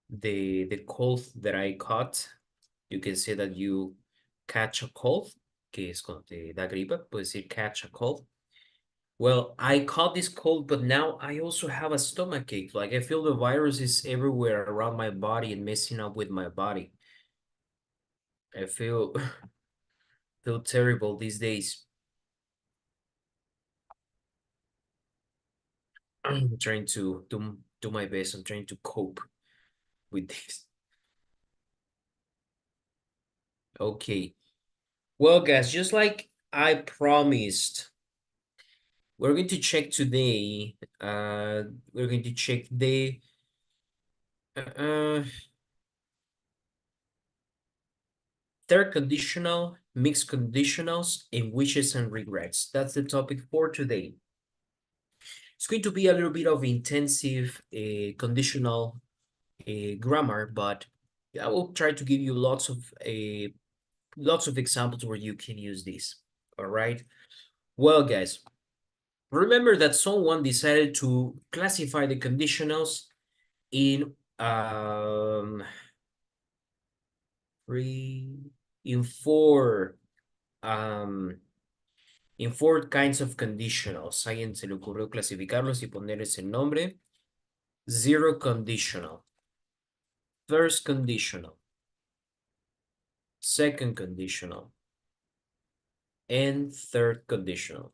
the cold that I caught. You can say that you catch a cold, que es cuando te da gripa, puedes decir catch a cold. Well, I caught this cold, but now I also have a stomach ache. Like I feel the virus is everywhere around my body and messing up with my body. I feel feel terrible these days. I'm trying to do my best. I'm trying to cope with this. Okay. Well, guys, just like I promised, we're going to check today. We're going to check the uh, third conditional, mixed conditionals, and wishes and regrets. That's the topic for today. It's going to be a little bit of intensive conditional grammar, but I will try to give you lots of examples where you can use this. All right. Well, guys, remember that someone decided to classify the conditionals in three in four um in four kinds of conditionals. A alguien se le ocurrió clasificarlos y ponerles el nombre. Zero conditional, first conditional, second conditional, and third conditional.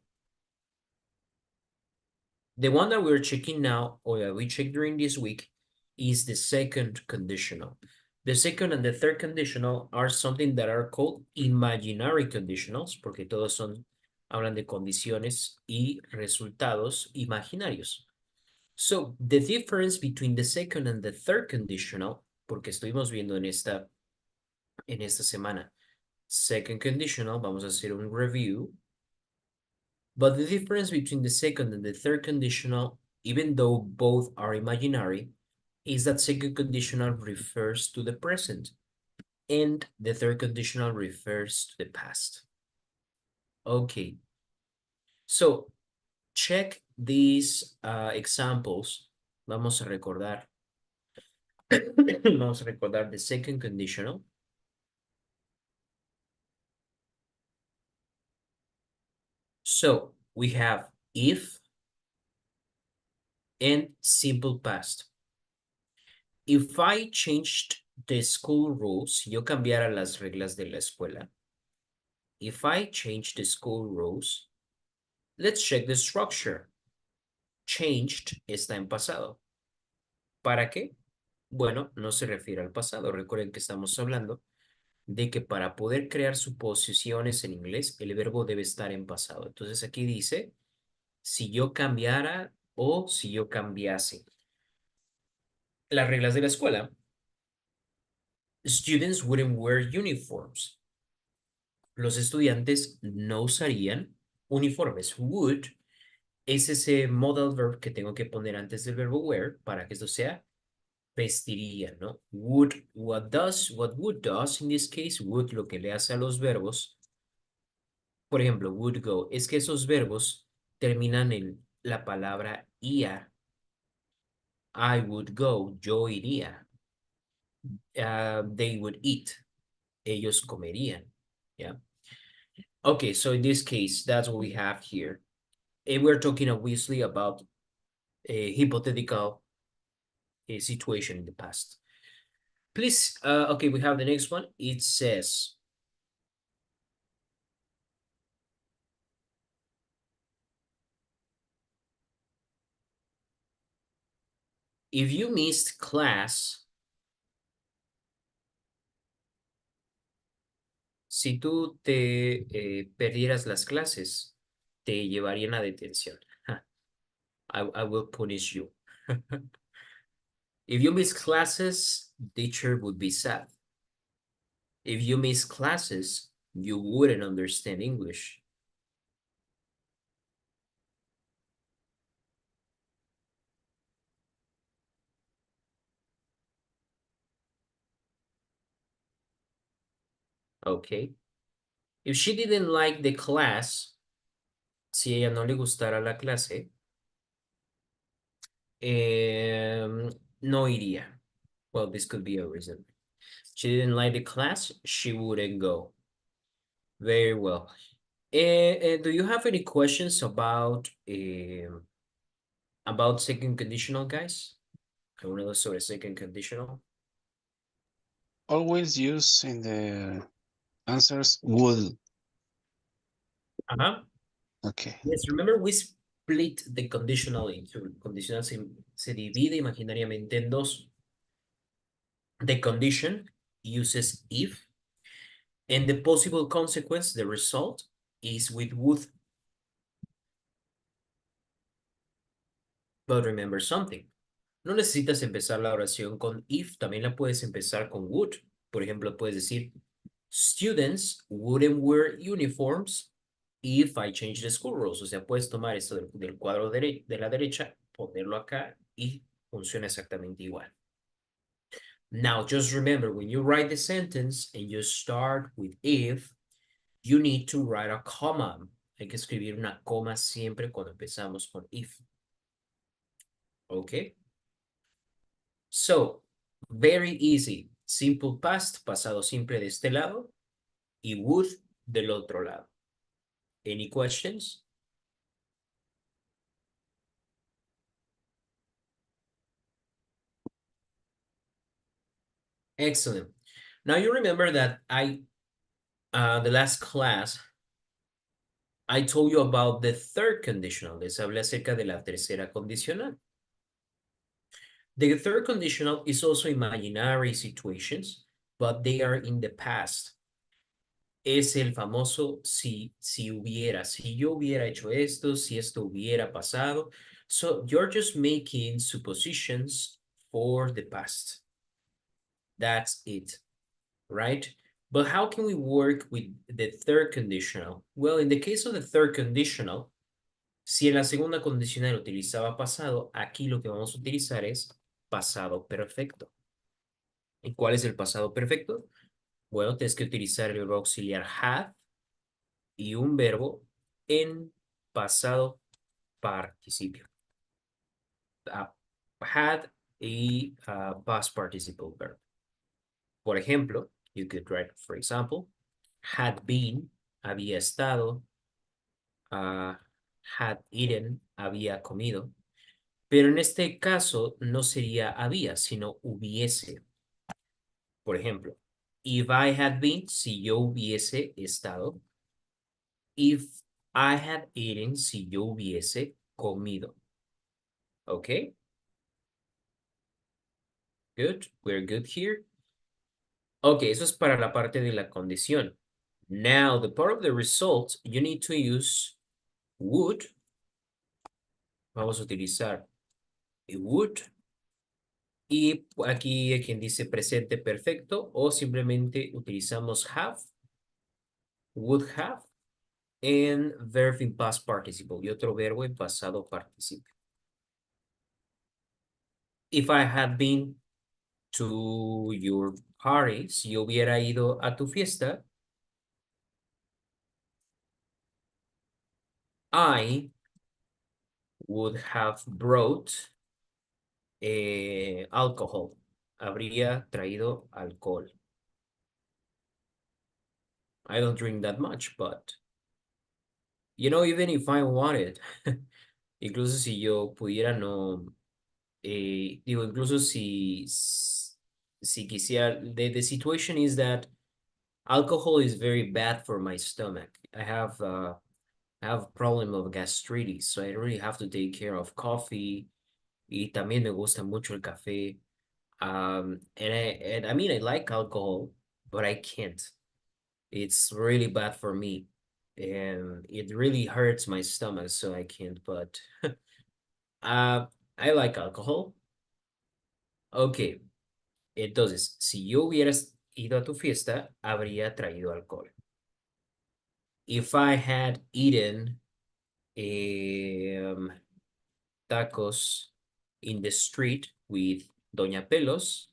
The one that we're checking now, or that we checked during this week, is the second conditional. The second and the third conditional are something that are called imaginary conditionals, porque todos hablan de condiciones y resultados imaginarios. So, the difference between the second and the third conditional, porque estuvimos viendo en esta semana, second conditional, vamos a hacer un review. But the difference between the second and the third conditional, even though both are imaginary, is that second conditional refers to the present and the third conditional refers to the past. Okay, so check these examples. Vamos a recordar. Vamos a recordar the second conditional. So we have if and simple past. If I changed the school rules, si yo cambiara las reglas de la escuela. If I change the school rules, let's check the structure. Changed está en pasado. ¿Para qué? Bueno, no se refiere al pasado. Recuerden que estamos hablando de que para poder crear suposiciones en inglés, el verbo debe estar en pasado. Entonces aquí dice, si yo cambiara o si yo cambiase. Las reglas de la escuela. Students wouldn't wear uniforms. Los estudiantes no usarían uniformes. Would es ese modal verb que tengo que poner antes del verbo wear para que esto sea vestiría, ¿no? Would, what would does in this case, would lo que le hace a los verbos, por ejemplo, would go, es que esos verbos terminan en la palabra ia. I would go, yo iría. They would eat, ellos comerían, yeah? Okay, so in this case, that's what we have here. And we're talking obviously about a hypothetical situation in the past. Please, okay, we have the next one. It says, if you missed class, si tú te perdieras las clases, te llevarían a detención. I will punish you. If you miss classes, teacher would be sad. If you miss classes, you wouldn't understand English. Okay. If she didn't like the class, si ella no le gustara la clase, no iría. Well, this could be a reason. She didn't like the class, she wouldn't go. Very well. Do you have any questions about second conditional, guys? Alguna duda sobre second conditional? Always use in the answers would. Uh-huh. Okay. Yes, remember we split the conditional into conditional se divide imaginariamente en dos. The condition uses if, and the possible consequence, the result, is with would. But remember something. No necesitas empezar la oración con if, también la puedes empezar con would. Por ejemplo, puedes decir, students wouldn't wear uniforms if I change the school rules. O sea, puedes tomar esto del cuadro de la derecha, ponerlo acá y funciona exactamente igual. Now, just remember, when you write the sentence and you start with if, you need to write a comma. Hay que escribir una coma siempre cuando empezamos con if. Okay? So, very easy. Simple past, pasado simple de este lado, y would del otro lado. Any questions? Excellent. Now you remember that the last class, I told you about the third conditional. Les hablé acerca de la tercera condicional. The third conditional is also imaginary situations, but they are in the past. Es el famoso si hubiera, si yo hubiera hecho esto, si esto hubiera pasado. So you're just making suppositions for the past. That's it, right? But how can we work with the third conditional? Well, in the case of the third conditional, si en la segunda condicional utilizaba pasado, aquí lo que vamos a utilizar es pasado perfecto. ¿Y cuál es el pasado perfecto? Bueno, tienes que utilizar el verbo auxiliar had y un verbo en pasado participio. Had y past participle verb. Por ejemplo, you could write, for example, had been, había estado, had eaten, había comido. Pero en este caso no sería había, sino hubiese. Por ejemplo, if I had been, si yo hubiese estado. If I had eaten, si yo hubiese comido. Okay? Good. We're good here. Okay, eso es para la parte de la condición. Now, the part of the result, you need to use would. Vamos a utilizar would. Y aquí hay quien dice presente perfecto o simplemente utilizamos have, would have, and verb in past participle y otro verbo en pasado participio. If I had been to your party, si yo hubiera ido a tu fiesta, I would have brought alcohol. Habría traído alcohol. I don't drink that much, but, even if I wanted, incluso si yo pudiera no, incluso si quisiera, the situation is that alcohol is very bad for my stomach. I have problem of gastritis, so I really have to take care of coffee. Y también me gusta mucho el café. And I mean, I like alcohol, but I can't. It's really bad for me. And it really hurts my stomach, so I can't, but uh, I like alcohol. Okay, entonces, si yo hubieras ido a tu fiesta, habría traído alcohol. If I had eaten tacos in the street with Doña Pelos,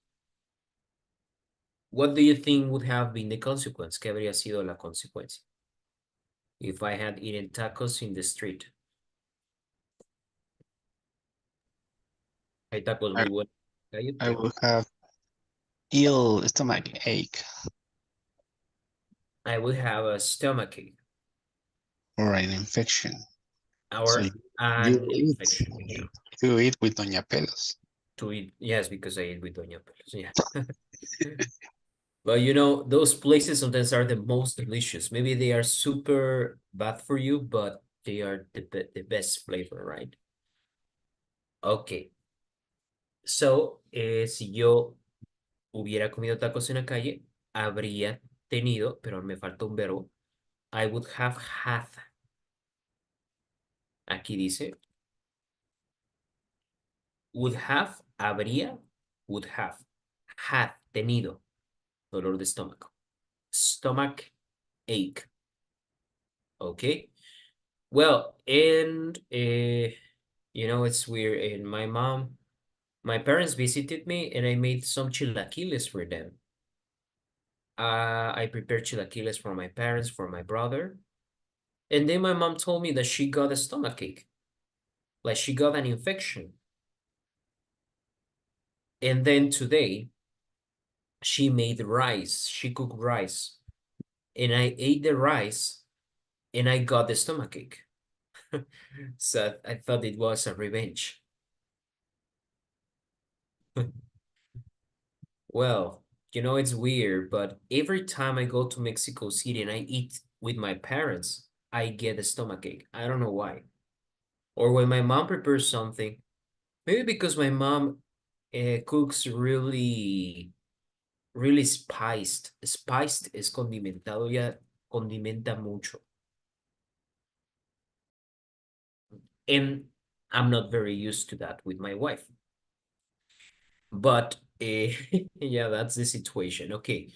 what do you think would have been the consequence? ¿Qué habría sido la consecuencia? If I had eaten tacos in the street. Hay tacos I, muy buenos. I would have ill stomach ache I would have a stomachache or an infection. So or you an eat, infection. Yeah. you eat with Doña Pelos. To eat, yes, because I eat with Doña Pelos. Yeah. But you know, those places sometimes are the most delicious. Maybe they are super bad for you, but they are the best flavor, right? Okay. So, si yo hubiera comido tacos en la calle, habría tenido, pero me falta un verbo. I would have had. Aquí dice, would have, habría, would have. Had, tenido, dolor de estómago. Stomach ache. Okay. Well, and you know, it's weird. And my parents visited me and I made some chilaquiles for them. I prepared chilaquiles for my parents, for my brother. And then my mom told me that she got a stomachache, like she got an infection. And then today, she made rice. She cooked rice. And I ate the rice and I got the stomachache. So I thought it was a revenge. Well, you know, it's weird, but every time I go to Mexico City and I eat with my parents, I get a stomachache. I don't know why. Or when my mom prepares something, maybe because my mom cooks really spiced. Spiced es condimentado, ya condimenta mucho. And I'm not very used to that with my wife. But yeah, that's the situation. Okay.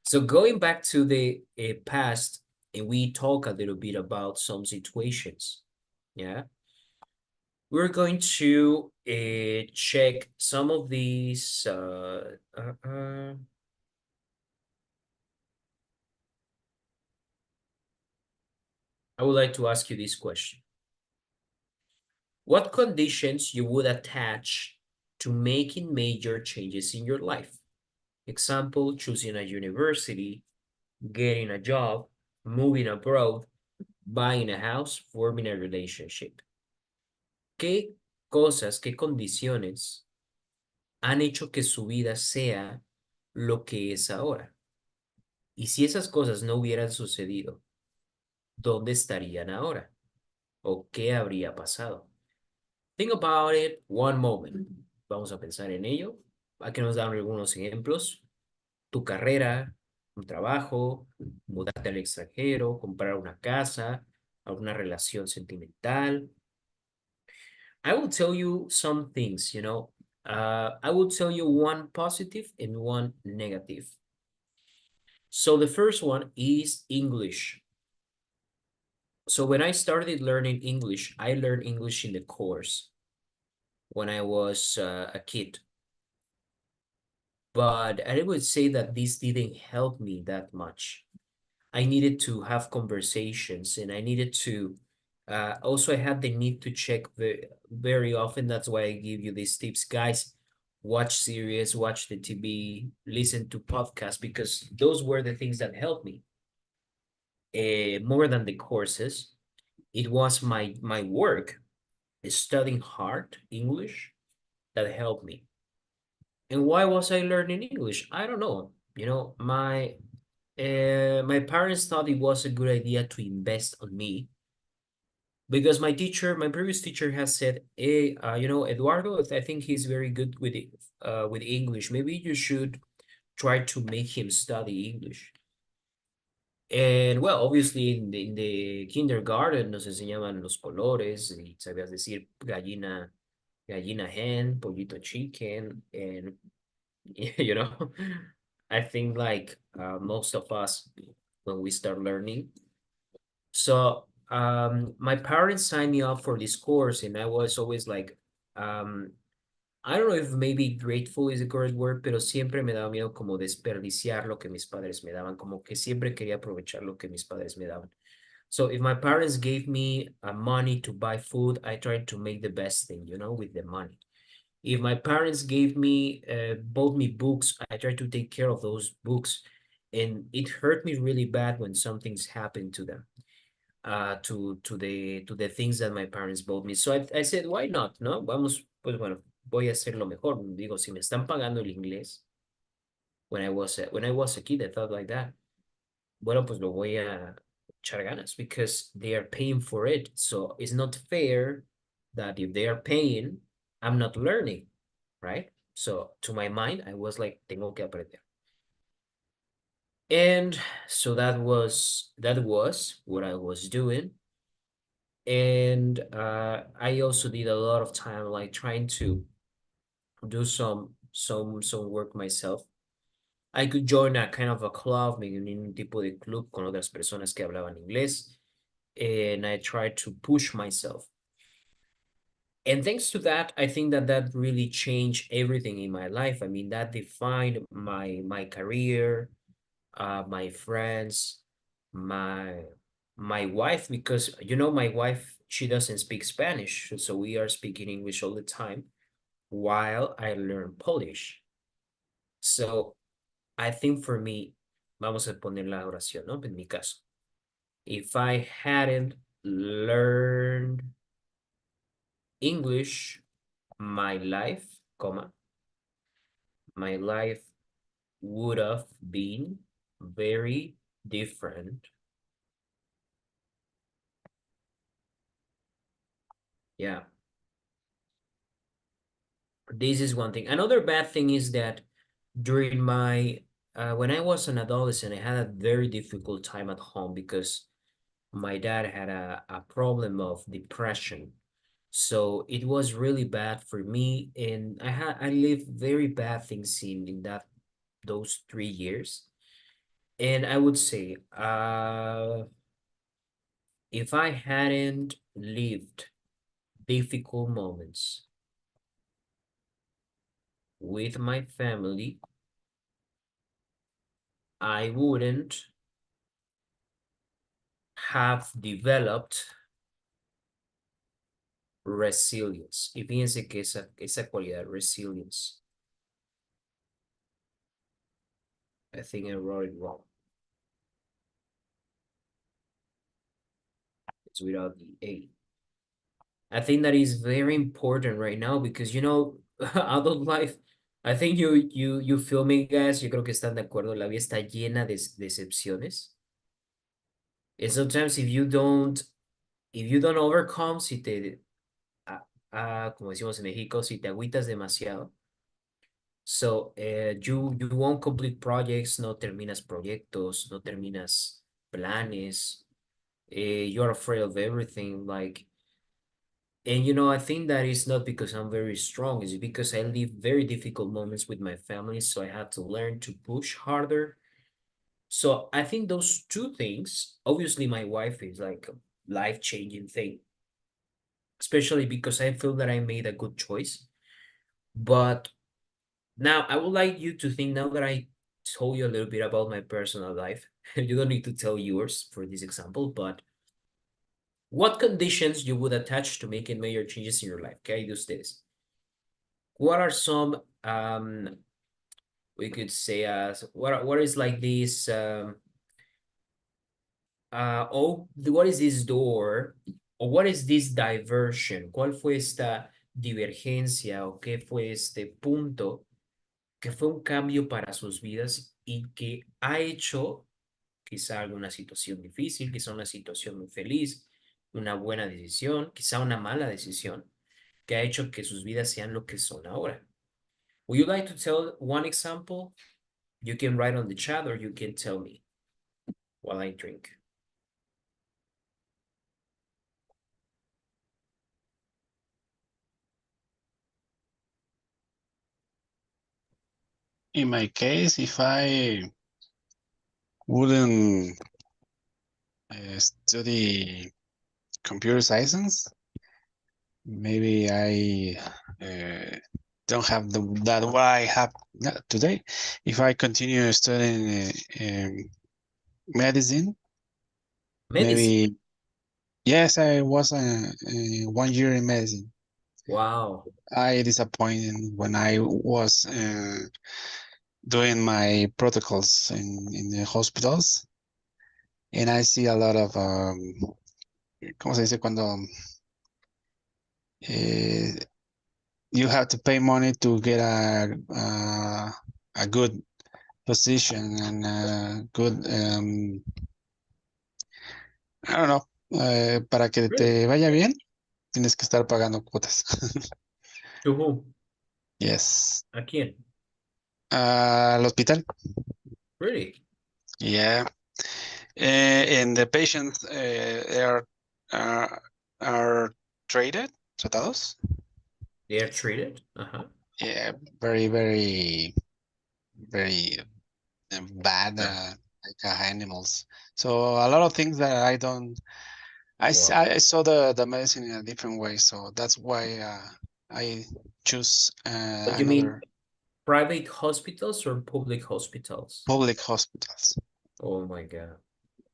So going back to the past, and we talk a little bit about some situations. Yeah. We're going to check some of these. I would like to ask you this question. What conditions you would attach to making major changes in your life? Example, choosing a university, getting a job, moving abroad, buying a house, forming a relationship. ¿Qué cosas, qué condiciones han hecho que su vida sea lo que es ahora? Y si esas cosas no hubieran sucedido, ¿dónde estarían ahora? ¿O qué habría pasado? Think about it one moment. Vamos a pensar en ello. Aquí nos dan algunos ejemplos. Tu carrera, un trabajo, mudarte al extranjero, comprar una casa, alguna relación sentimental. I will tell you some things, you know. I will tell you one positive and one negative. So the first one is English. So when I started learning English, I learned English in the course when I was a kid. But I would say that this didn't help me that much. I needed to have conversations and I needed to also I had the need to check very often. That's why I give you these tips, guys. Watch series, watch the TV, listen to podcasts, because those were the things that helped me more than the courses. It was my work, studying hard English, that helped me. And why was I learning English? I don't know. You know, my parents thought it was a good idea to invest on me because my previous teacher has said, hey, you know, Eduardo, I think he's very good with English. Maybe you should try to make him study English. And well, obviously in the kindergarten nos enseñaban los colores y sabías decir gallina hen, pollito chicken, and you know, I think like most of us when we start learning. So my parents signed me up for this course, and I was always like, I don't know if maybe grateful is the correct word, pero siempre me daba miedo como desperdiciar lo que mis padres me daban, como que siempre quería aprovechar lo que mis padres me daban. So if my parents gave me money to buy food, I tried to make the best thing, you know, with the money. If my parents bought me books, I try to take care of those books. And it hurt me really bad when something's happened to them, to the things that my parents bought me. So I said, why not? No, vamos, pues bueno, voy a hacer lo mejor. Digo, si me están pagando el inglés, when I was a kid, I thought like that. Bueno, pues lo voy a echar ganas because they are paying for it. So it's not fair that if they are paying, I'm not learning, right? So to my mind, I was like, tengo que aprender. And so that was what I was doing. And I also did a lot of time like trying to do some work myself. I could join a kind of a club, maybe un tipo de club con otras personas que hablaban inglés, and I tried to push myself. And thanks to that, I think that really changed everything in my life. I mean, that defined my career, my friends, my my wife, because my wife, she doesn't speak Spanish, so we are speaking English all the time while I learn Polish. So I think for me, vamos a poner la oración, ¿no? En mi caso, if I hadn't learned English, my life, my life would have been very different. Yeah. This is one thing. Another bad thing is that during when I was an adolescent, I had a very difficult time at home because my dad had a problem of depression. So it was really bad for me, and I lived very bad things in those 3 years. And I would say, if I hadn't lived difficult moments with my family, I wouldn't have developed resilience. Y fíjense que esa cualidad, resilience, I think I wrote it wrong. It's without the A. I think that is very important right now because, adult life, I think you feel me, guys. Yo creo que están de acuerdo. La vida está llena de decepciones. And sometimes if you don't overcome, como decimos en México, si te agüitas demasiado, so you won't complete projects, no terminas proyectos, no terminas planes, you're afraid of everything, like, and I think that is not because I'm very strong, it's because I live very difficult moments with my family, so I had to learn to push harder. So I think those two things, obviously my wife is like a life-changing thing, especially because I feel that I made a good choice. But now I would like you to think, now that I told you a little bit about my personal life, you don't need to tell yours for this example, but what conditions you would attach to making major changes in your life? ¿Qué hay de ustedes? What are some, we could say, what is like this, what is this door, o what is this diversion? ¿Cuál fue esta divergencia o qué fue este punto que fue un cambio para sus vidas y que ha hecho quizá alguna situación difícil, quizá una situación muy feliz, una buena decisión, quizá una mala decisión, que ha hecho que sus vidas sean lo que son ahora? Would you like to tell one example? You can write on the chat or you can tell me while I drink. In my case, if I wouldn't study computer science, maybe I don't have that what I have today. If I continue studying medicine, Medicine. maybe yes, I was 1 year in medicine. Wow. I disappointed when I was doing my protocols in the hospitals, and I see a lot of ¿cómo se dice cuando eh, you have to pay money to get a good position and a good I don't know, para que Really? te vaya bien, tienes que estar pagando cuotas. To whom? Yes. ¿A quién? Al hospital. Really? Yeah. And the patients uh, are traded, tratados. They are treated? Uh-huh. Yeah, very, very, very bad, Uh, like animals. So a lot of things that I don't. wow. I saw the medicine in a different way, so that's why I choose But you mean another private hospitals or public hospitals? public hospitals. Oh my God.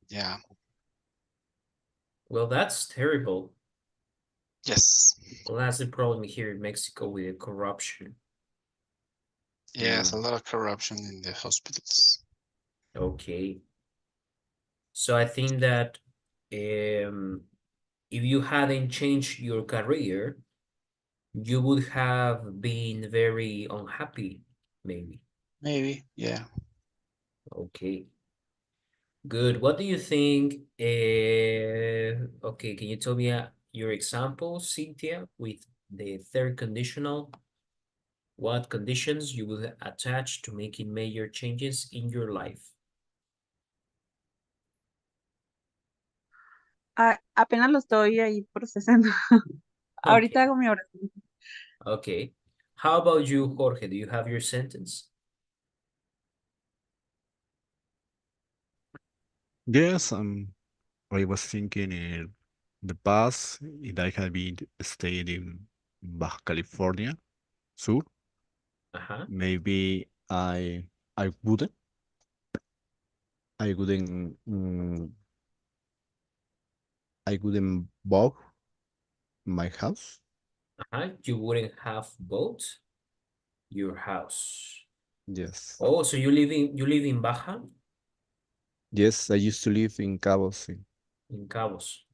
Yeah. Well, that's terrible. Yes. Well, that's the problem here in Mexico with the corruption. Yes, a Mm, lot of corruption in the hospitals. okay. So I think that if you hadn't changed your career, you would have been very unhappy, maybe. Maybe, yeah. Okay, good. What do you think? Okay, can you tell me your example, Cynthia, with the third conditional? What conditions you would attach to making major changes in your life? Apenas lo estoy ahí procesando. Okay, Ahorita hago mi oración. okay. How about you, Jorge? Do you have your sentence? Yes, I was thinking in the past, if I had been stayed in Baja California Sur, Uh-huh. maybe I wouldn't I wouldn't I wouldn't bought my house. Uh-huh. You wouldn't have bought your house. Yes. Oh, so you live in Baja, Yes, I used to live in Cabos. in Cabos.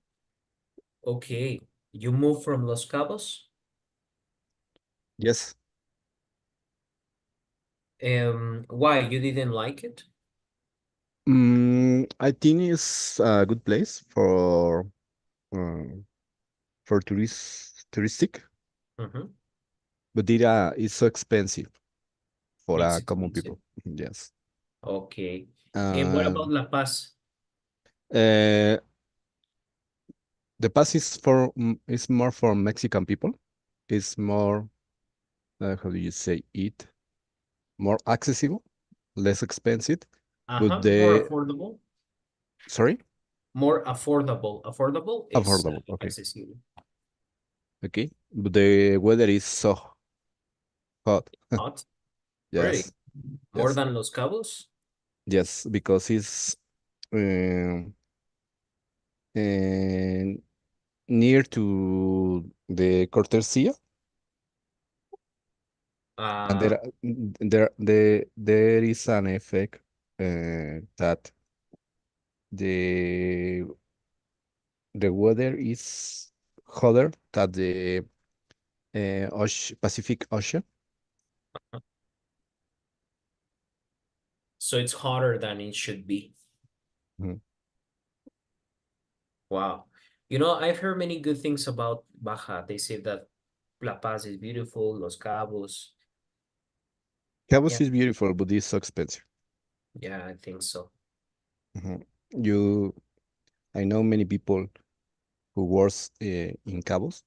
Okay. You moved from Los Cabos? Yes. Why? You didn't like it? I think it's a good place um, for touristic, Mm-hmm. but it's so expensive for It's common expensive. people. Yes. Okay. And what about Um, La Paz? uh, the pass is more for Mexican people. It's more how do you say it? More accessible, less expensive. But Uh-huh. More the affordable? sorry, More affordable. Affordable is affordable. Okay, accessible. okay. But the weather is so hot. Hot? Really? Yes, More yes, than Los Cabos? yes. Because it's um, uh, near to the Cortesia, and Uh, there is an effect that the the weather is hotter than the Pacific Ocean. so it's hotter than it should be. Mhm. Wow. You know, I've heard many good things about Baja. They say that La Paz is beautiful, Los Cabos. Yeah, Cabos is beautiful, but it's so expensive. yeah, I think so. Mhm. You, I know many people who works in Cabos,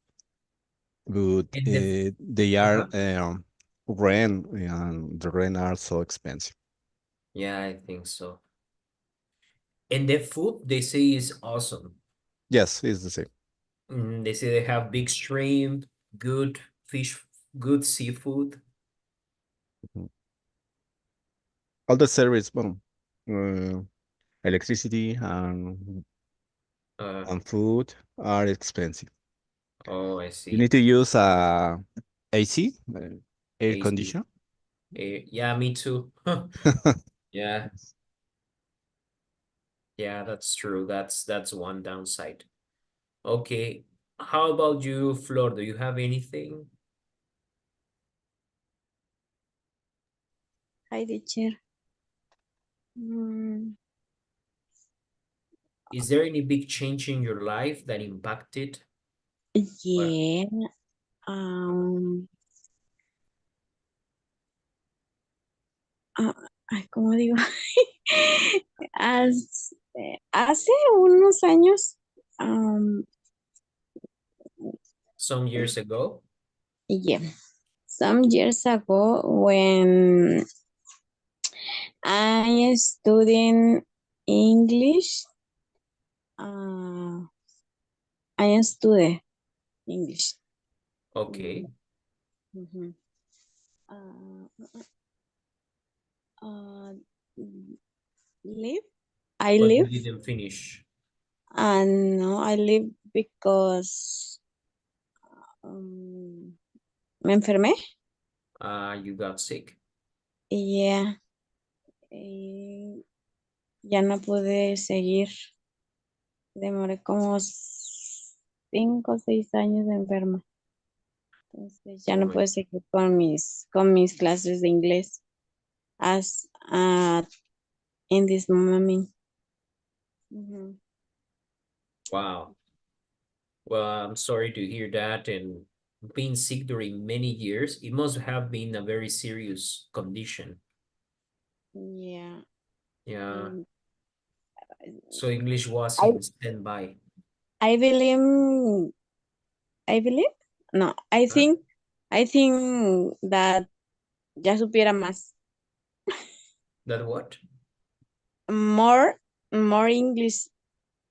but And they are uh-huh. rent and the rent are so expensive. Yeah, I think so. And the food they say is awesome. Yes, it's the same. They say they have big shrimp, good fish, good seafood. Mhm. All the service, well, uh, electricity Uh, and food are expensive. Oh, I You see. need to use AC, air AC. conditioner. Yeah, me too. Yeah. Yeah, that's true. That's one downside. Okay. How about you, Flor? Do you have anything? Hi, teacher. Mm, Is there any big change in your life that impacted? Well, yeah. Um, ay, ¿cómo digo? Hace unos años, some years ago? yeah, some years ago when I studying English, I study English. Okay. Mhm. Uh, live. I But you live, didn't finish. and no, I live because me enfermé. You got sick. Yeah, ya no pude seguir. Demoré como 5 o 6 años de enferma. Entonces ya no puedo Alright. seguir con mis clases de inglés as in this moment. Mhm. Wow. Well, I'm sorry to hear that. And being sick during many years, it must have been a very serious condition. Yeah. Yeah. um, So English was I in standby. I believe no, Huh? I think that ya supiera más. That what? More English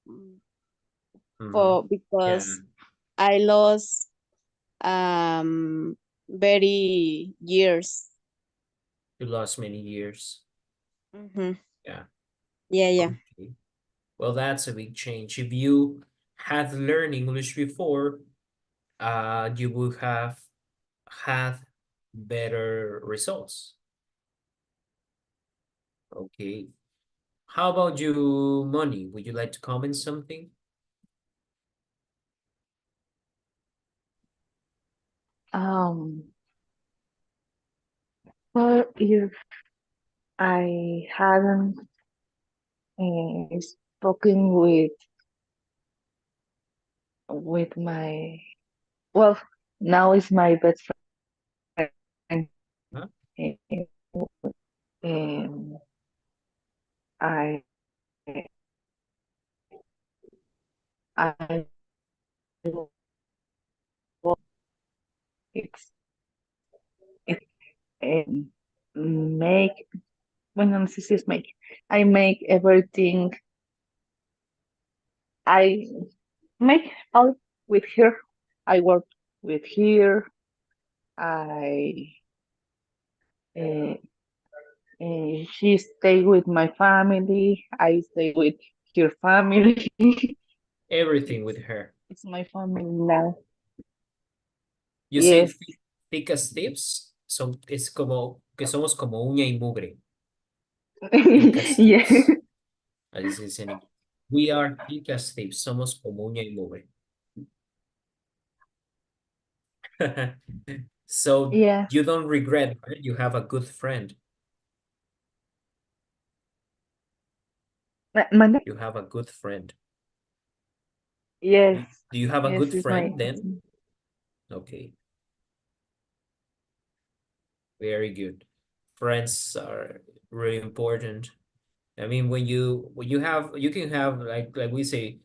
Mm-hmm. for Yeah. because I lost very years. You lost many years. Mhm. Yeah. Yeah. Okay. Well, that's a big change. If you had learned English before, you would have had better results. Okay. How about you, Moni? Would you like to comment something? Um, well, if I hadn't spoken with my, well, now is my best friend. Huh? eh, Um, I I it's it make bueno no sé si es make I make everything I make all with her. I work with her. I she stay with my family. I stay with her family. Everything it's with her. it's my family now. You say Yes. thick as thieves, so es como que somos como uña y mugre. Thick as Yeah. thieves. Así se dice en inglés. We are thick as thieves, somos como uña y mugre. So Yeah. you don't regret, right? You have a good friend. Mande? You have a good friend. Yes. Do you have a Yes, good it's my friend then? Okay, very good. Friends are really important. I mean, when you have you can have like we say,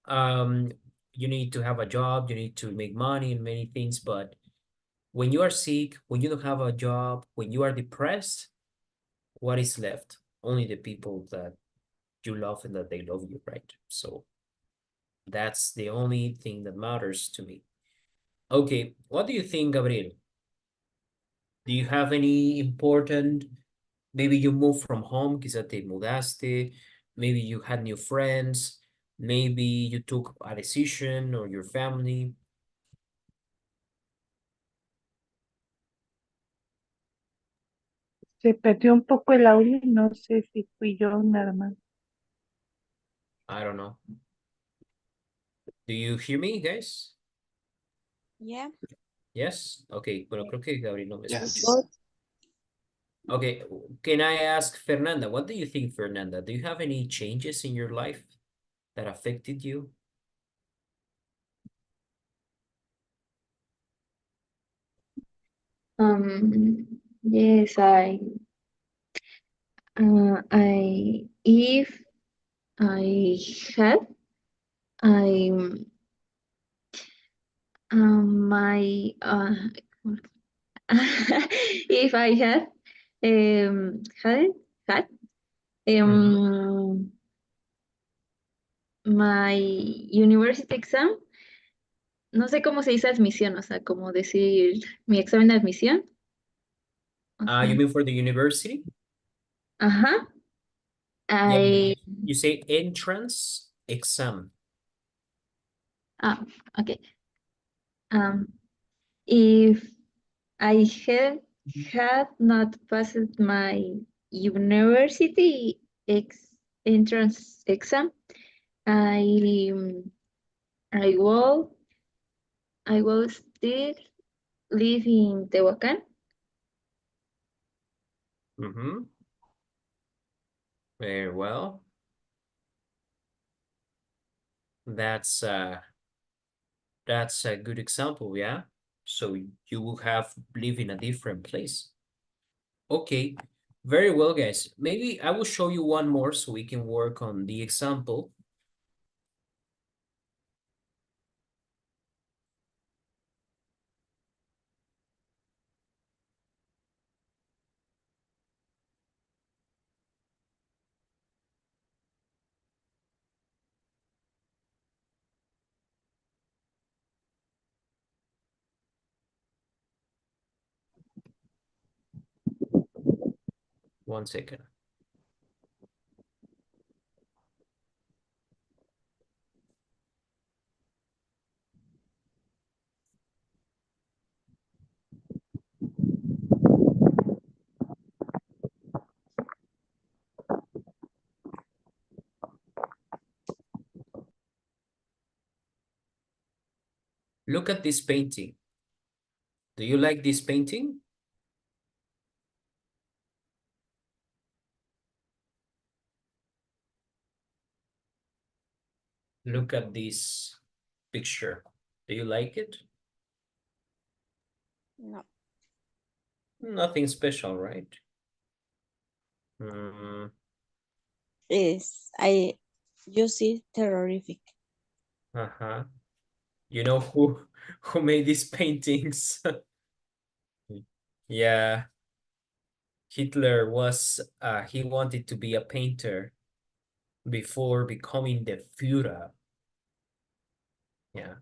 um, you need to have a job, you need to make money and many things, but when you are sick, when you don't have a job, when you are depressed, what is left? Only the people that you love and that they love you, right? So that's the only thing that matters to me. Okay, what do you think, Gabriel? Do you have any important, maybe you moved from home, quizá te mudaste, maybe you had new friends, maybe you took a decision or your family. Se perdió un poco el audio, no sé si fui yo nada más. I don't know. Do you hear me, guys? Yeah. Yes? Okay, bueno, creo que Gabriel no me escucha. Yes. Okay, can I ask Fernanda, what do you think, Fernanda? Do you have any changes in your life that affected you? Yes, if I had, I, my, if I had, had, my university exam, no sé cómo se dice admisión, o sea, como decir mi examen de admisión. O You sea, mean for the university? ajá. Yeah, you say entrance exam. Okay. If I had not passed my university entrance exam, I I will still live in Tehuacan. Very well. That's a good example, yeah. So you will have live in a different place. Okay, very well, guys. Maybe I will show you one more so we can work on the example. One second. Look at this painting. Do you like this painting? Look at this picture. Do you like it? No. Nothing special, right? You see terrific. You know who made these paintings? Yeah. Hitler was he wanted to be a painter before becoming the Führer. Yeah.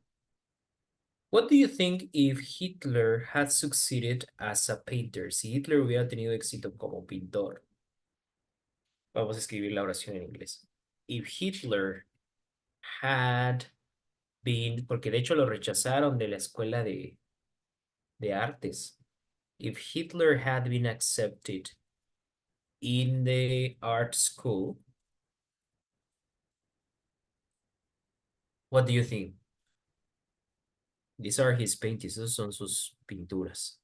What do you think if Hitler had succeeded as a painter? Si Hitler hubiera tenido éxito como pintor. Vamos a escribir la oración en inglés. If Hitler had been, porque de hecho lo rechazaron de la escuela de artes. If Hitler had been accepted in the art school, what do you think? These are his paintings, esos son sus pinturas.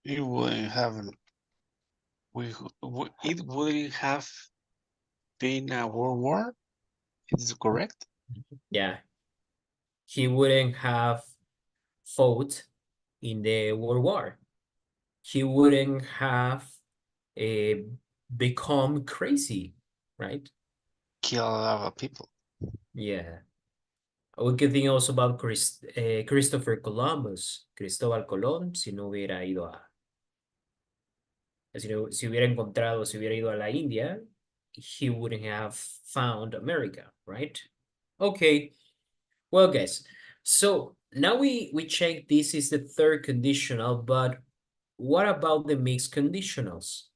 It wouldn't have. It wouldn't have been a world war. Is it correct? Yeah. He wouldn't have fought in the World War. He wouldn't have become crazy, right? Kill a lot of people. Yeah. We can think also about Christopher Columbus, Cristóbal Colón, si no hubiera ido a, si hubiera encontrado, si hubiera ido a la India, he wouldn't have found America, right? Okay, well, guys, so now we check this is the third conditional, but what about the mixed conditionals?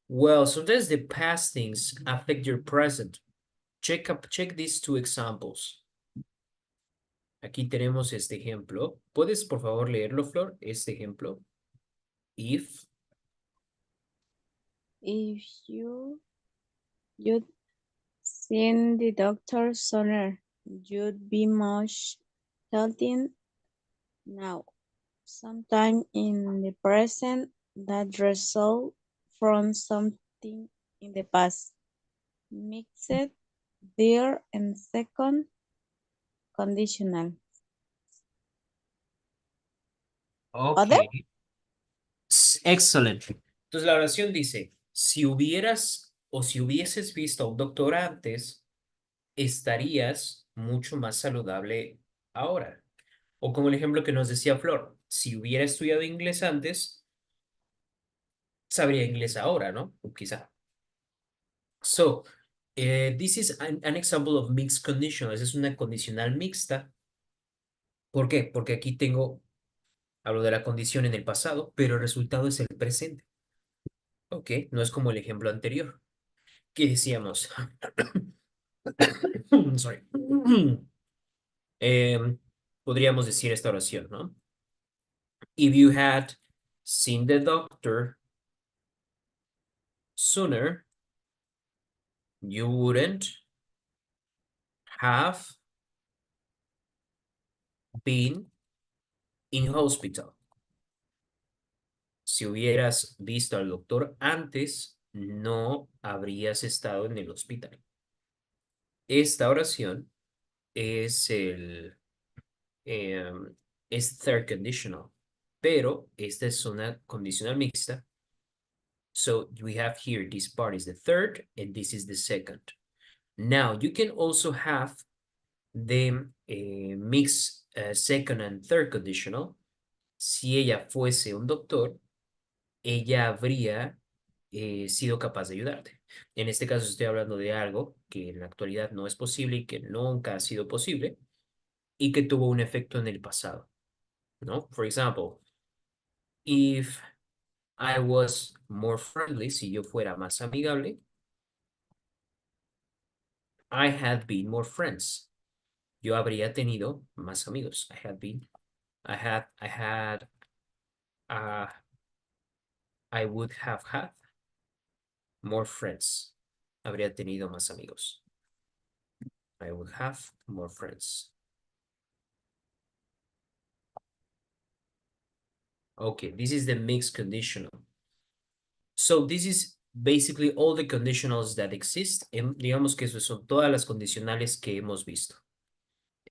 Well, sometimes the past things affect your present. Check these two examples. Aquí tenemos este ejemplo. ¿Puedes, por favor, leerlo, Flor? Este ejemplo. If If you'd seen the doctor sooner, you'd be much healthier now. Sometime in the present that result from something in the past. Mixed, there, and second conditional. ¿Other? Ok. Excellent. Entonces la oración dice, si hubieras o si hubieses visto a un doctor antes, estarías mucho más saludable ahora. O como el ejemplo que nos decía Flor, si hubiera estudiado inglés antes, sabría inglés ahora, ¿no? Quizá. So, this is an example of mixed conditional. Esa es una condicional mixta. ¿Por qué? Porque aquí hablo de la condición en el pasado, pero el resultado es el presente. Ok, no es como el ejemplo anterior. ¿Qué decíamos? Sorry. Podríamos decir esta oración, ¿no? If you had seen the doctor sooner, you wouldn't have been in hospital. Si hubieras visto al doctor antes, no habrías estado en el hospital. Esta oración es es third conditional, pero esta es una condicional mixta. So we have here, this part is the third and this is the second. Now you can also have the mix second and third conditional. Si ella fuese un doctor, ella habría sido capaz de ayudarte. En este caso estoy hablando de algo que en la actualidad no es posible y que nunca ha sido posible y que tuvo un efecto en el pasado, ¿no? For example, if I was more friendly, si yo fuera más amigable, I had been more friends. Yo habría tenido más amigos. I would have had more friends. Habría tenido más amigos. I would have more friends. Okay, this is the mixed conditional. So this is basically all the conditionals that exist. Digamos que eso son todas las condicionales que hemos visto.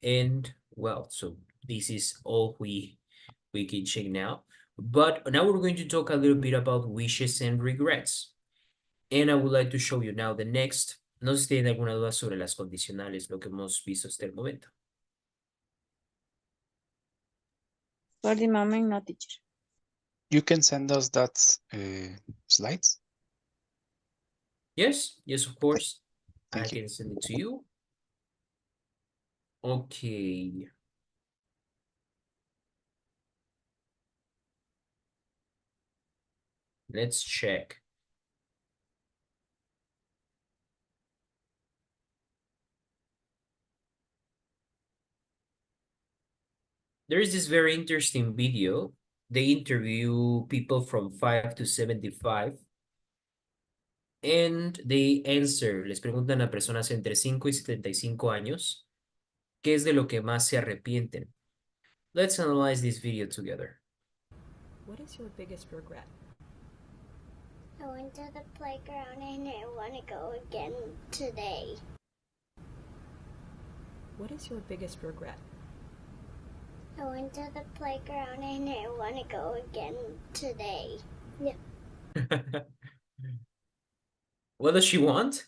And well, so this is all we can check now. But now we're going to talk a little bit about wishes and regrets. And I would like to show you now the next. No sé si tienen alguna duda sobre las condicionales, lo que hemos visto hasta el momento. For the moment, no, teacher. You can send us that slides. Yes, of course. Thank I you. can send it to you. Okay. Let's check. There is this very interesting video. They interview people from 5 to 75. And they answer, les preguntan a personas entre 5 y 75 años, ¿qué es de lo que más se arrepienten? Let's analyze this video together. What is your biggest regret? I went to the playground and I want to go again today. What is your biggest regret? I went to the playground and I want to go again today. Yeah. What does she want?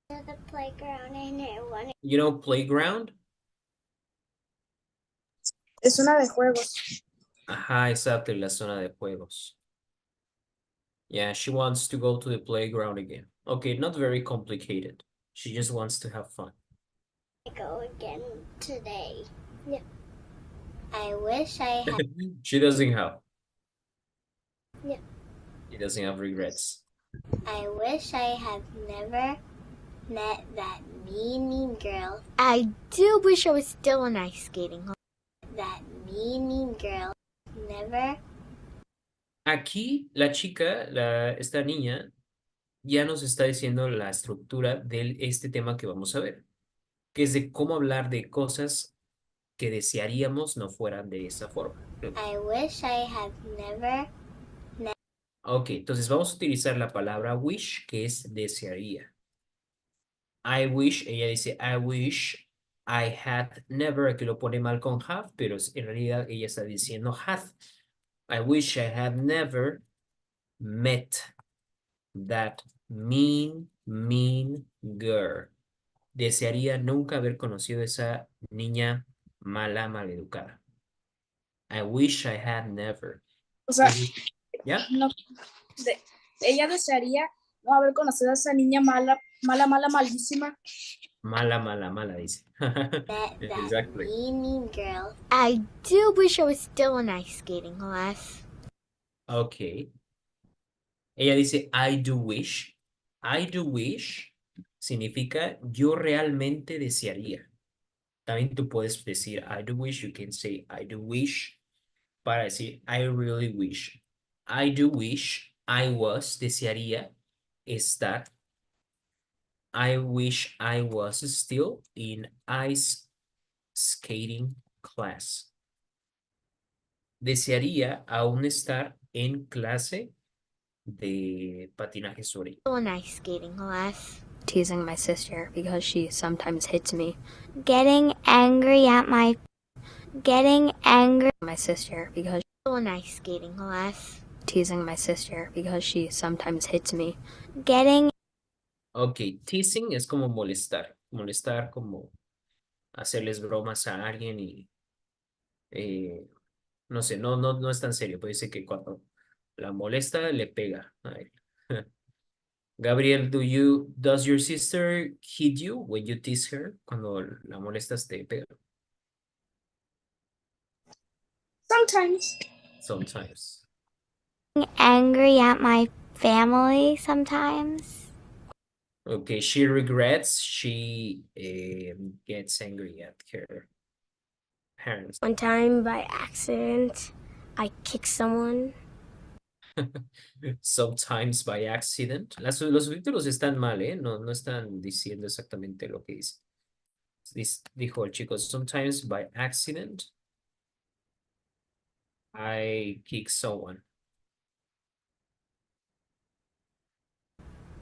To the playground and I want to... You know, playground? Es una de juegos. Ajá, exactly, la zona de juegos. Yeah, she wants to go to the playground again. Okay, not very complicated. She just wants to have fun. go again today. Yeah. I wish I had... She doesn't have. Yeah. She doesn't have regrets. I wish I had never met that mean girl. I do wish I was still on ice skating. That mean girl. Never. Aquí la chica, esta niña, ya nos está diciendo la estructura de este tema que vamos a ver, que es de cómo hablar de cosas que desearíamos no fueran de esa forma. I wish I had never. Ok, entonces vamos a utilizar la palabra wish, que es desearía. I wish, ella dice, I wish I had never, aquí lo pone mal con have, pero en realidad ella está diciendo had. I wish I had never met that mean girl. Desearía nunca haber conocido a esa niña maleducada. I wish I had never. O sea, ¿Ya? no, ella desearía no haber conocido a esa niña malísima. Mala, dice. Met that Exactly. mean girl. I do wish I was still in ice skating class. Ok. Ella dice, I do wish. I do wish significa yo realmente desearía. También tú puedes decir, I do wish. You can say, I do wish. Para decir, I really wish. I do wish I was, desearía estar. I wish I was still in ice skating class. Desearía aún estar en clase de patinaje sobre hielo. Still in ice skating class. Teasing my sister because she sometimes hits me. Getting angry at my sister because still in ice skating class. Teasing my sister because she sometimes hits me. Getting. Ok, teasing es como molestar. Molestar como hacerles bromas a alguien y no sé, no es tan serio. Puede ser que cuando la molesta le pega a él. Gabriel, does your sister hit you when you tease her? Cuando la molestas te pega. Sometimes. Sometimes. Angry at my family sometimes. Okay, she regrets. She gets angry at her parents. One time by accident, I kicked someone. Sometimes by accident. Los subtítulos están mal, ¿eh? No están diciendo exactamente lo que dice. Dijo el chico, sometimes by accident, I kick someone.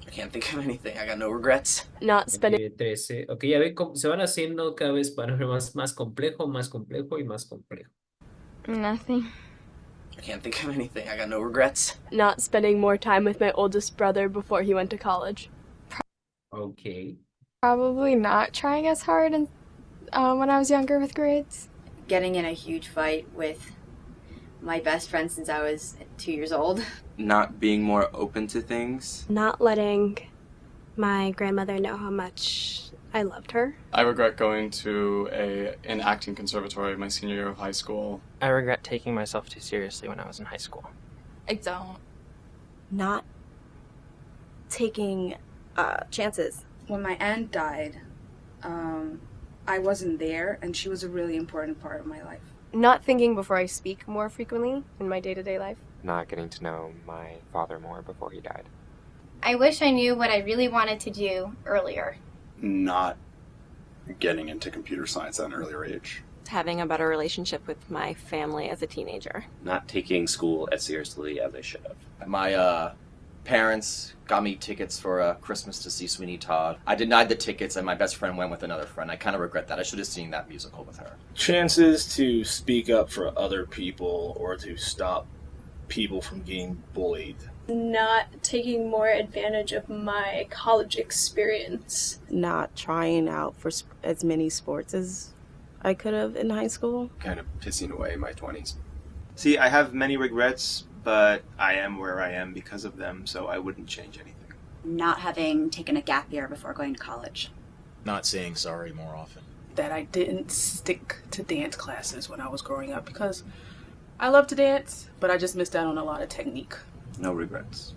I can't think of anything. I got no regrets. Not spending. Ok, 13. Ok, ya ven cómo se van haciendo cada vez más complejo y más complejo. Nothing. I can't think of anything. I got no regrets. Not spending more time with my oldest brother before he went to college. Okay. Probably not trying as hard when I was younger with grades. Getting in a huge fight with my best friend since I was 2 years old. Not being more open to things. Not letting my grandmother know how much I loved her. I regret going to an acting conservatory my senior year of high school. I regret taking myself too seriously when I was in high school. I don't. Not taking chances. When my aunt died, I wasn't there, and she was a really important part of my life. Not thinking before I speak more frequently in my day-to-day life. Not getting to know my father more before he died. I wish I knew what I really wanted to do earlier. Not getting into computer science at an earlier age. Having a better relationship with my family as a teenager. Not taking school as seriously as I should have. My parents got me tickets for Christmas to see Sweeney Todd. I denied the tickets and my best friend went with another friend. I kind of regret that. I should have seen that musical with her. Chances to speak up for other people or to stop people from getting bullied. Not taking more advantage of my college experience. Not trying out for as many sports as I could have in high school. Kind of pissing away my 20s. See, I have many regrets, but I am where I am because of them, so I wouldn't change anything. Not having taken a gap year before going to college. Not saying sorry more often. That I didn't stick to dance classes when I was growing up because I love to dance, but I just missed out on a lot of technique. No regrets.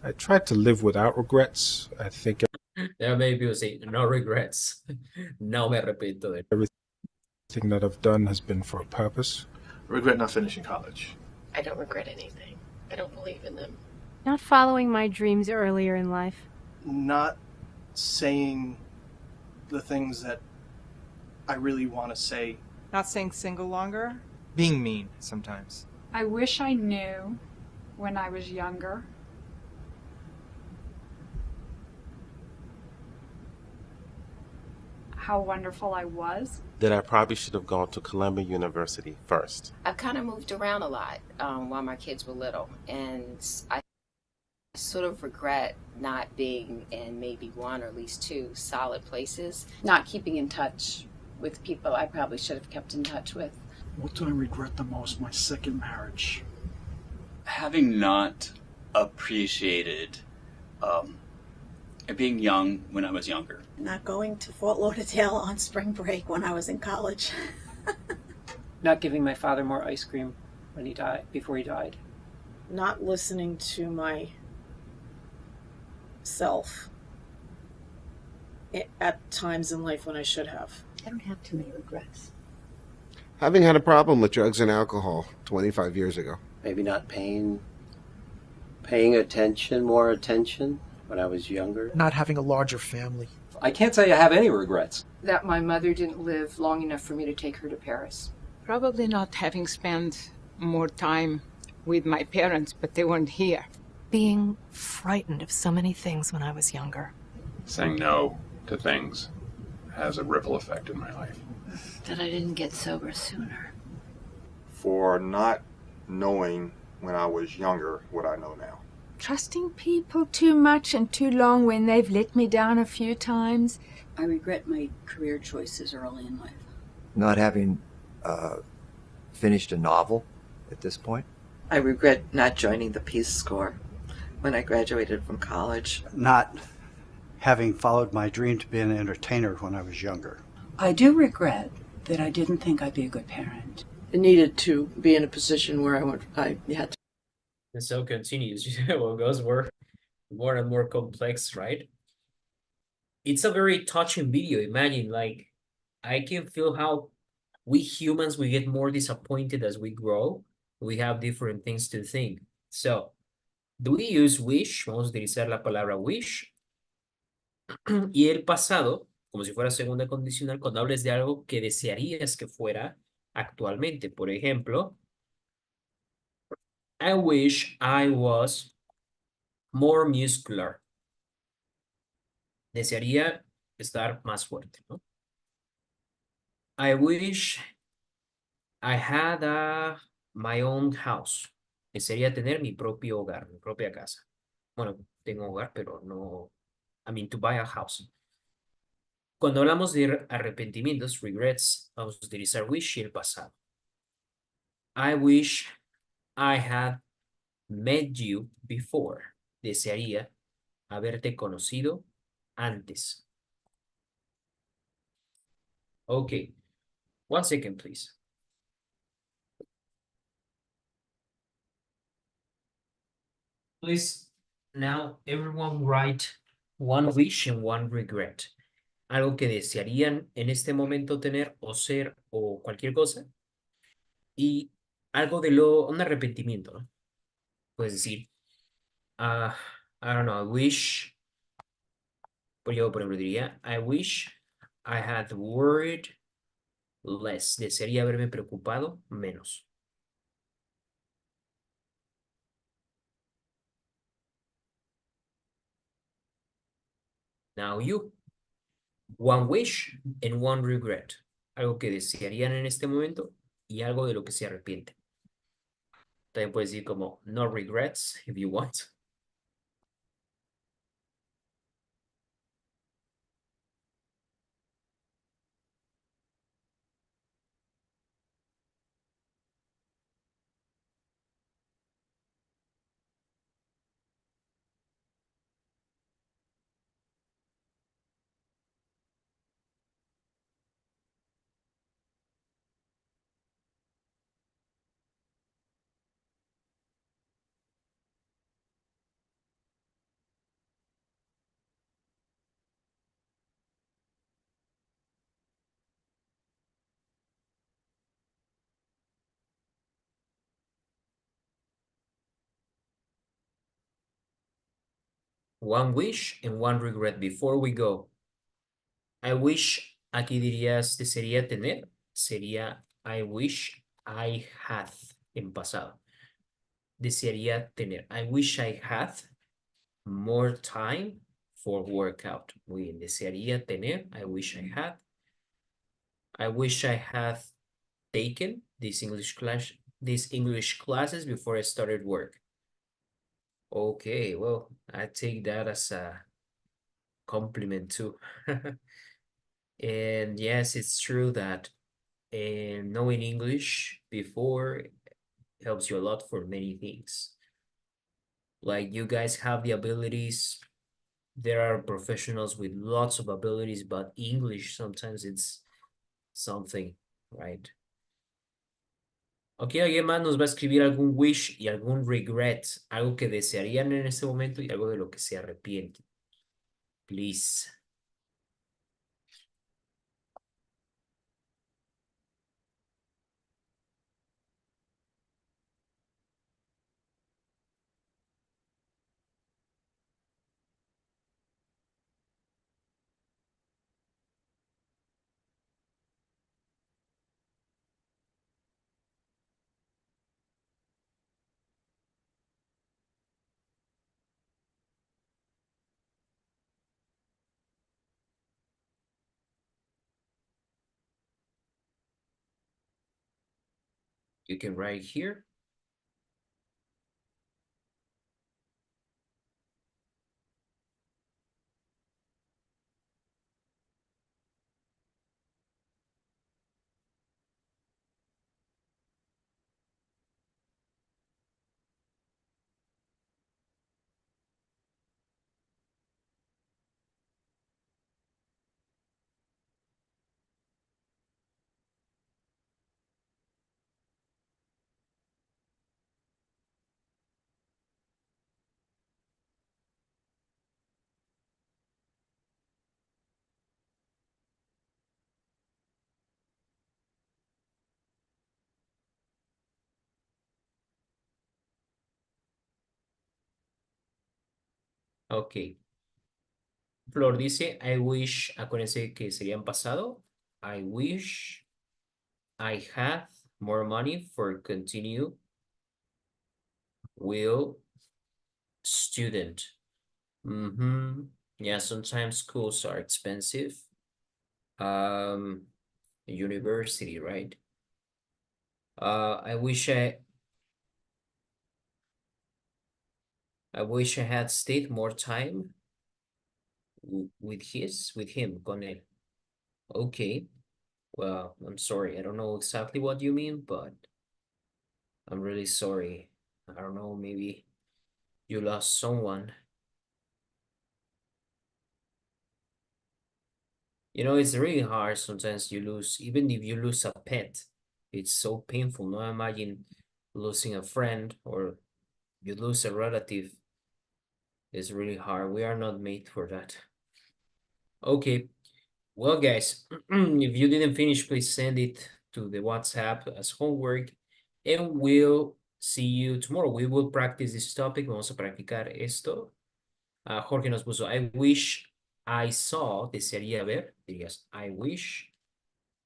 I tried to live without regrets. I think There may people say, no regrets. No me arrepiento de everything that I've done has been for a purpose. I regret not finishing college. I don't regret anything. I don't believe in them. Not following my dreams earlier in life. Not saying the things that I really want to say. Not staying single longer. Being mean sometimes. I wish I knew when I was younger how wonderful I was. That I probably should have gone to Columbia University first. I've kind of moved around a lot while my kids were little, and I sort of regret not being in maybe one or at least two solid places. Not keeping in touch with people I probably should have kept in touch with. What do I regret the most? My second marriage. Having not appreciated being young when I was younger. Not going to Fort Lauderdale on spring break when I was in college. Not giving my father more ice cream when he died, before he died. Not listening to my self at times in life when I should have. I don't have too many regrets. Having had a problem with drugs and alcohol 25 years ago. Maybe not paying more attention when I was younger. Not having a larger family. I can't say I have any regrets. That my mother didn't live long enough for me to take her to Paris. Probably not having spent more time with my parents, but they weren't here. Being frightened of so many things when I was younger. Saying no to things has a ripple effect in my life. That I didn't get sober sooner. For not knowing when I was younger what I know now. Trusting people too much and too long when they've let me down a few times. I regret my career choices early in life. Not having finished a novel at this point. I regret not joining the Peace Corps when I graduated from college. Not having followed my dream to be an entertainer when I was younger. I do regret that I didn't think I'd be a good parent. I needed to be in a position where I had to. And so continues. What goes more and more complex, right? It's a very touching video. Imagine, like, I can feel how we humans, we get more disappointed as we grow. We have different things to think. So, do we use wish? Vamos a utilizar la palabra wish. Y el pasado, como si fuera segunda condicional, cuando hables de algo que desearías que fuera actualmente. Por ejemplo, I wish I was more muscular. Desearía estar más fuerte, ¿no? I wish I had my own house. Desearía tener mi propio hogar, mi propia casa. Bueno, tengo hogar, pero no... I mean, to buy a house. Cuando hablamos de arrepentimientos, regrets, vamos a utilizar wish y el pasado. I wish I had met you before. Desearía haberte conocido antes. Okay. 1 second, please. Please, now everyone write one wish and one regret. Algo que desearían en este momento tener o ser o cualquier cosa. Y algo de un arrepentimiento, ¿no? Puedes decir, I don't know, I wish, yo por ejemplo diría, I wish I had worried less. Desearía haberme preocupado menos. Now you, one wish and one regret. Algo que desearían en este momento y algo de lo que se arrepiente. También puedes decir como no regrets if you want. One wish and one regret. Before we go, I wish, aquí dirías, sería tener, sería I wish I had en pasado. Desearía tener. I wish I had more time for workout. Muy bien. Desearía tener. I wish I had. I wish I had taken this English classes before I started work. Okay, well, I take that as a compliment too. And yes, it's true that knowing English before helps you a lot for many things. Like you guys have the abilities. There are professionals with lots of abilities, but English sometimes it's something, right? Ok, ¿alguien más nos va a escribir algún wish y algún regret? Algo que desearían en este momento y algo de lo que se arrepienten. Please. You can write here. Ok. Flor dice, I wish, acuérdense que sería en pasado. I wish I had more money for continue will student. Yeah, sometimes schools are expensive. University, right? I wish I had stayed more time with him, con él. Okay. Well, I'm sorry. I don't know exactly what you mean, but I'm really sorry. I don't know, maybe you lost someone. You know, it's really hard sometimes you lose, even if you lose a pet, it's so painful. No, imagine losing a friend or you lose a relative. It's really hard. We are not made for that. Okay. Well, guys, if you didn't finish, please send it to the WhatsApp as homework, and we'll see you tomorrow. We will practice this topic. Vamos a practicar esto. Jorge nos puso, I wish I saw, desearía ver, dirías, I wish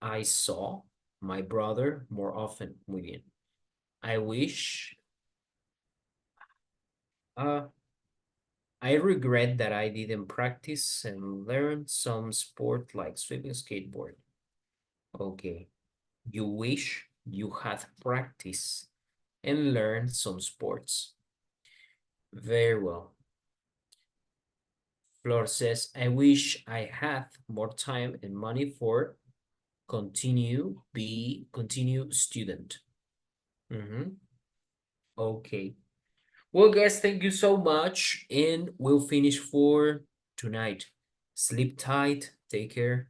I saw my brother more often. Muy bien. I wish, I regret that I didn't practice and learn some sport like swimming, skateboard. Okay. You wish you had practiced and learned some sports. Very well. Flor says, I wish I had more time and money for continue student. Okay. Well, guys, thank you so much, and we'll finish for tonight. Sleep tight, take care.